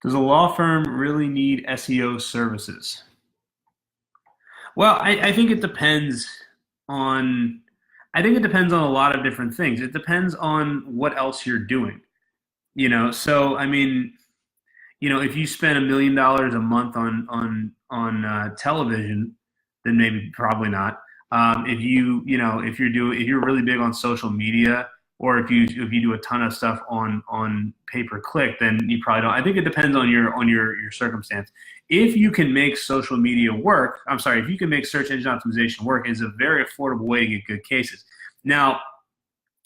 Does a law firm really need SEO services? Well, I think it depends on I think it depends on a lot of different things. It depends on what else you're doing. So I mean, if you spend $1 million a month on television, then maybe probably not. If you're really big on social media, or if you do a ton of stuff on pay per click, then you probably don't. I think it depends on your circumstance. If you can make social media work, I'm sorry, if you can make search engine optimization work, it's a very affordable way to get good cases. Now,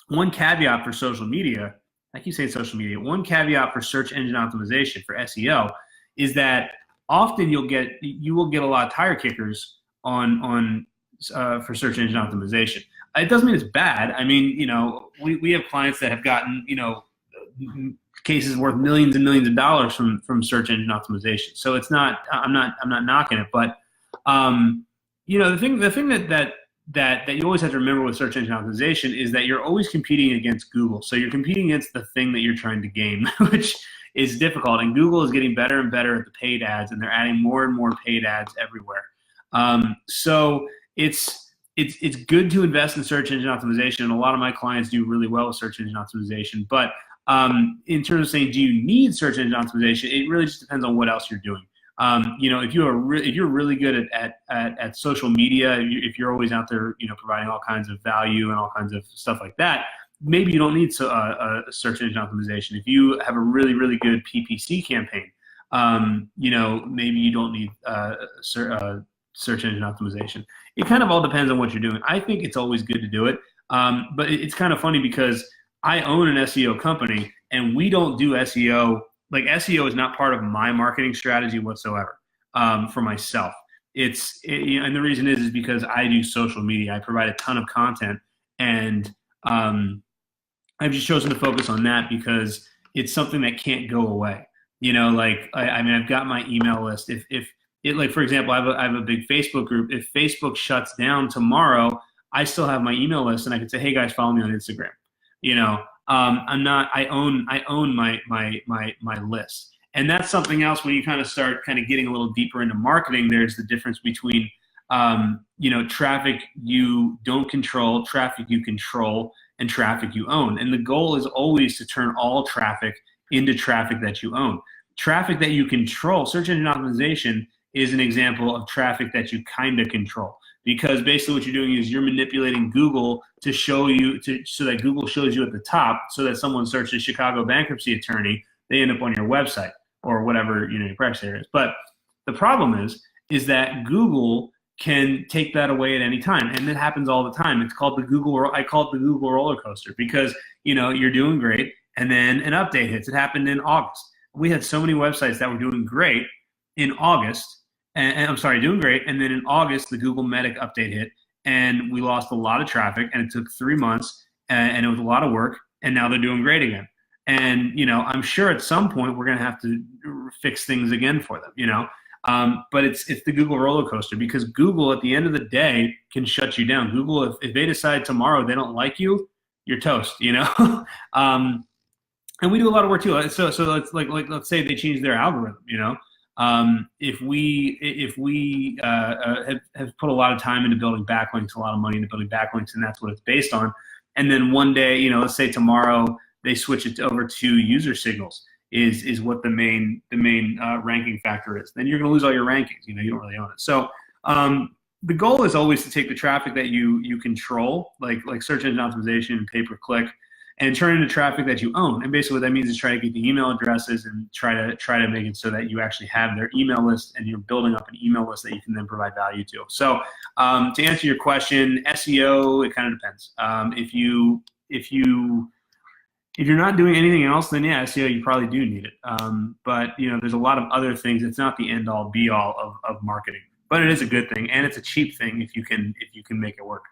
one caveat for social media, I keep saying social media, one caveat for search engine optimization for SEO is that often you will get a lot of tire kickers on for search engine optimization. It doesn't mean it's bad. I mean, we have clients that have gotten, cases worth millions and millions of dollars from search engine optimization. So it's not, I'm not knocking it, but the thing that you always have to remember with search engine optimization is that you're always competing against Google. So you're competing against the thing that you're trying to game, which is difficult. And Google is getting better and better at the paid ads, and they're adding more and more paid ads everywhere. So it's good to invest in search engine optimization, and a lot of my clients do really well with search engine optimization. But in terms of saying, do you need search engine optimization? It really just depends on what else you're doing. If you're really good at social media, if you're always out there, providing all kinds of value and all kinds of stuff like that, maybe you don't need search engine optimization. If you have a really, really good PPC campaign, maybe you don't need search engine optimization. It kind of all depends on what you're doing. I think it's always good to do it, but it's kind of funny because I own an SEO company and we don't do SEO. Like, SEO is not part of my marketing strategy whatsoever for myself. And the reason is because I do social media. I provide a ton of content, and I've just chosen to focus on that because it's something that can't go away. I've got my email list. If it, like, for example, I have a big Facebook group. If Facebook shuts down tomorrow, I still have my email list, and I can say, hey guys, follow me on Instagram. I own my list. And that's something else when you kind of start kind of getting a little deeper into marketing. There's the difference between, traffic you don't control, traffic you control, and traffic you own. And the goal is always to turn all traffic into traffic that you own. Traffic that you control, search engine optimization is an example of traffic that you kind of control. Because basically what you're doing is you're manipulating Google to show you, so that Google shows you at the top, so that someone searches Chicago bankruptcy attorney, they end up on your website or whatever your practice area is. But the problem is that Google can take that away at any time, and it happens all the time. It's called I call it the Google roller coaster, because you're doing great, and then an update hits. It happened in August. We had so many websites that were doing great in August. And I'm sorry, doing great. And then in August, the Google Medic update hit, and we lost a lot of traffic, and it took 3 months, and it was a lot of work, and now they're doing great again. And, I'm sure at some point we're going to have to fix things again for them, but it's the Google roller coaster, because Google at the end of the day can shut you down. Google, if they decide tomorrow they don't like you, you're toast, and we do a lot of work too. So it's let's say they change their algorithm, if we have put a lot of time into building backlinks, a lot of money into building backlinks, and that's what it's based on. And then one day, let's say tomorrow they switch it over to user signals is what the main ranking factor is. Then you're going to lose all your rankings. You don't really own it. So the goal is always to take the traffic that you control, like search engine optimization and pay per click, and turn into traffic that you own. And basically what that means is try to get the email addresses and try to make it so that you actually have their email list, and you're building up an email list that you can then provide value to. So to answer your question, SEO, it kind of depends. If you're not doing anything else, then yeah, SEO, you probably do need it. But there's a lot of other things. It's not the end all be all of marketing, but it is a good thing, and it's a cheap thing if you can make it work.